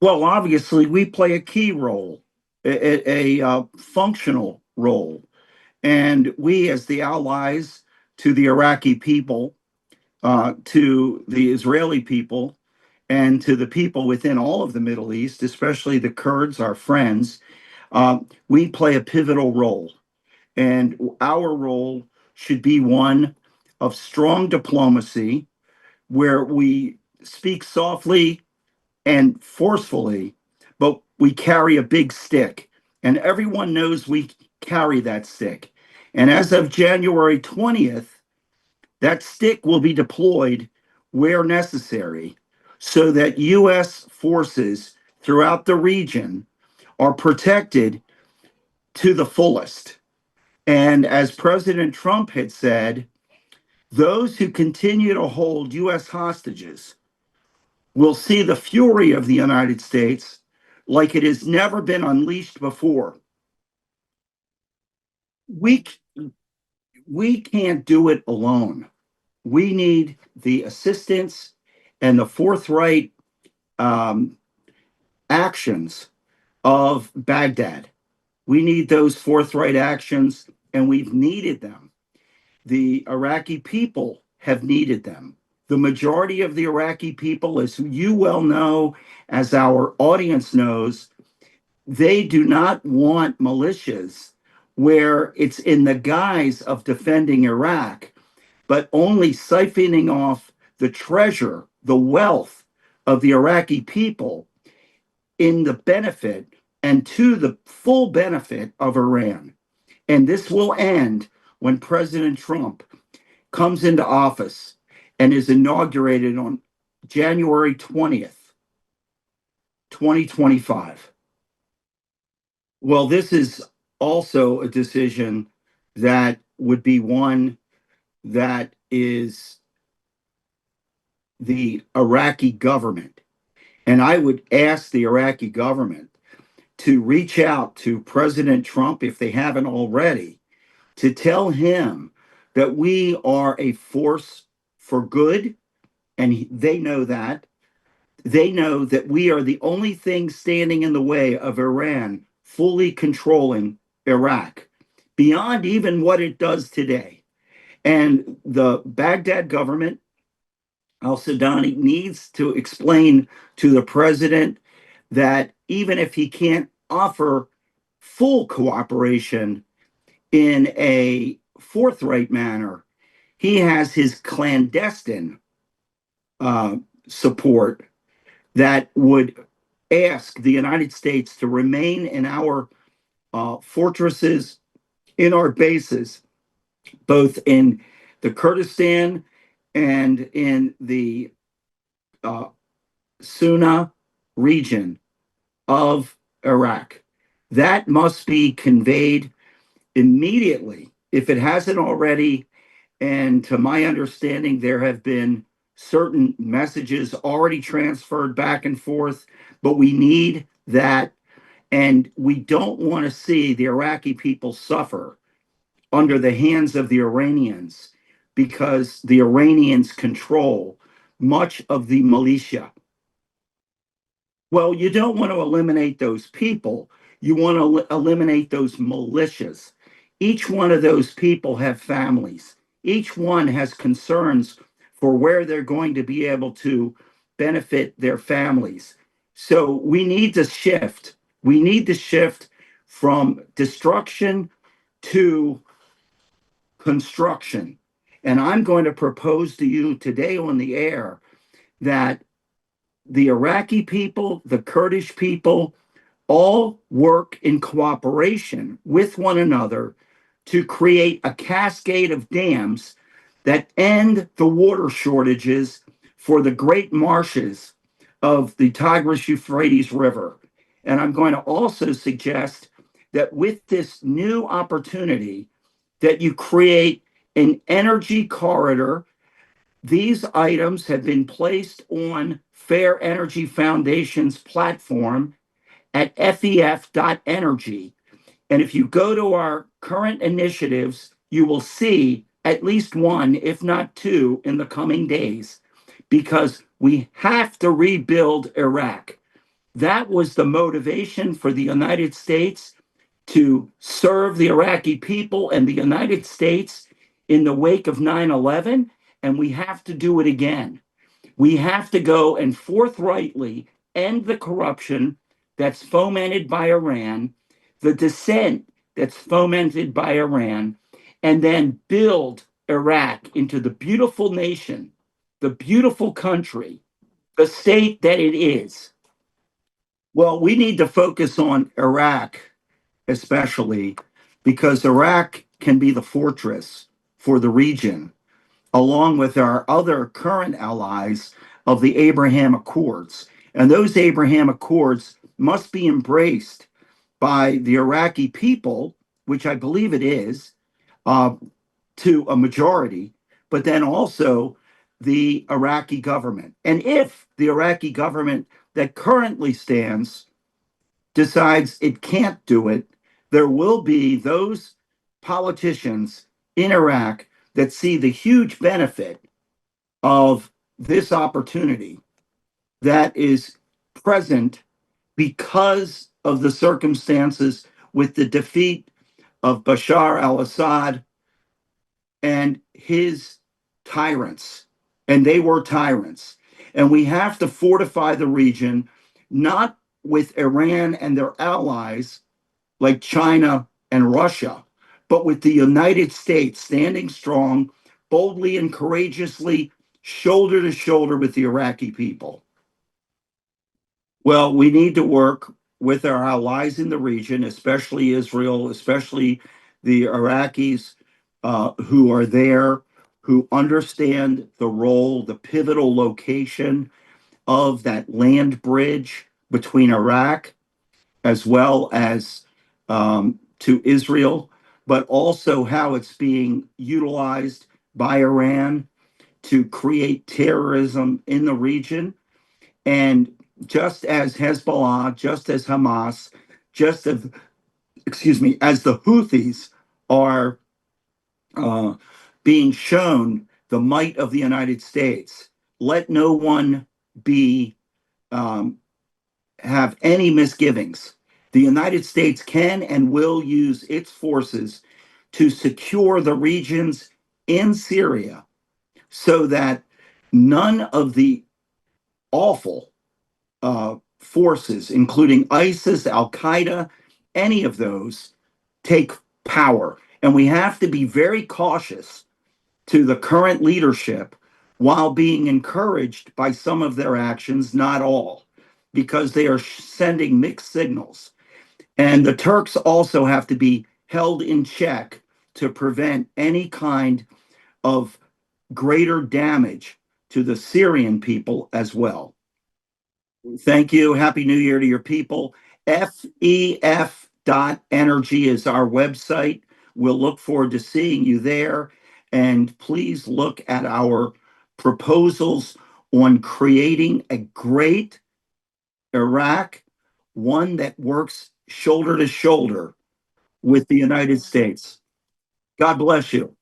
Well, obviously, we play a key role, a functional role. And we, as the allies to the Iraqi people, to the Israeli people, and to the people within all of the Middle East, especially the Kurds, our friends, we play a pivotal role. And our role should be one of strong diplomacy where we speak softly and forcefully, but we carry a big stick. And everyone knows we carry that stick. And as of January 20th, that stick will be deployed where necessary so that U.S. forces throughout the region are protected to the fullest. And as President Trump had said, those who continue to hold U.S. hostages will see the fury of the United States like it has never been unleashed before. We, we can't do it alone. We need the assistance and the forthright um, actions of Baghdad. We need those forthright actions, and we've needed them. The Iraqi people have needed them. The majority of the Iraqi people, as you well know, as our audience knows, they do not want militias where it's in the guise of defending Iraq, but only siphoning off the treasure, the wealth of the Iraqi people in the benefit and to the full benefit of Iran. And this will end when President Trump comes into office and is inaugurated on January 20th, 2025. Well, this is also a decision that would be one that is the Iraqi government. And I would ask the Iraqi government to reach out to President Trump, if they haven't already, to tell him that we are a force for good. And they know that. They know that we are the only thing standing in the way of Iran fully controlling Iraq, beyond even what it does today. And the Baghdad government, Al Sudani, needs to explain to the president that even if he can't offer full cooperation in a forthright manner, he has his clandestine uh, support that would ask the United States to remain in our fortresses, in our bases, both in the Kurdistan and in the uh, Sunna region of Iraq. That must be conveyed immediately, if it hasn't already. And to my understanding, there have been certain messages already transferred back and forth, but we need that. And we don't want to see the Iraqi people suffer under the hands of the Iranians because the Iranians control much of the militia. Well, you don't want to eliminate those people. You want to eliminate those militias. Each one of those people have families. Each one has concerns for where they're going to be able to benefit their families. So we need to shift. We need to shift from destruction to construction. And I'm going to propose to you today on the air that the Iraqi people, the Kurdish people, all work in cooperation with one another to create a cascade of dams that end the water shortages for the great marshes of the Tigris Euphrates River. And I'm going to also suggest that with this new opportunity, that you create an energy corridor. These items have been placed on Fair Energy Foundation's platform at fef.energy. And if you go to our current initiatives, you will see at least one, if not two, in the coming days, because we have to rebuild Iraq. That was the motivation for the United States to serve the Iraqi people and the United States in the wake of 9/11, and we have to do it again. We have to go and forthrightly end the corruption that's fomented by Iran, the dissent that's fomented by Iran, and then build Iraq into the beautiful nation, the beautiful country, the state that it is. Well, we need to focus on Iraq, especially because Iraq can be the fortress for the region, along with our other current allies of the Abraham Accords. And those Abraham Accords must be embraced by the Iraqi people, which I believe it is, uh, to a majority, but then also the Iraqi government. And if the Iraqi government that currently stands decides it can't do it, there will be those politicians in Iraq that see the huge benefit of this opportunity that is present because of the circumstances with the defeat of Bashar al Assad and his tyrants. And they were tyrants. And we have to fortify the region, not with Iran and their allies like China and Russia, but with the United States standing strong, boldly and courageously, shoulder to shoulder with the Iraqi people. Well, we need to work with our allies in the region, especially Israel, especially the Iraqis who are there, who understand the role, the pivotal location of that land bridge between Iraq as well as to Israel, but also how it's being utilized by Iran to create terrorism in the region. And just as Hezbollah, just as Hamas, just as, excuse me, as the Houthis are uh, being shown the might of the United States, let no one be um, have any misgivings. The United States can and will use its forces to secure the regions in Syria so that none of the awful forces, including ISIS, Al Qaeda, any of those, take power. And we have to be very cautious to the current leadership while being encouraged by some of their actions, not all, because they are sending mixed signals. And the Turks also have to be held in check to prevent any kind of greater damage to the Syrian people as well. Thank you. Happy New Year to your people. FEF.energy is our website. We'll look forward to seeing you there. And please look at our proposals on creating a great Iraq, one that works shoulder to shoulder with the United States. God bless you.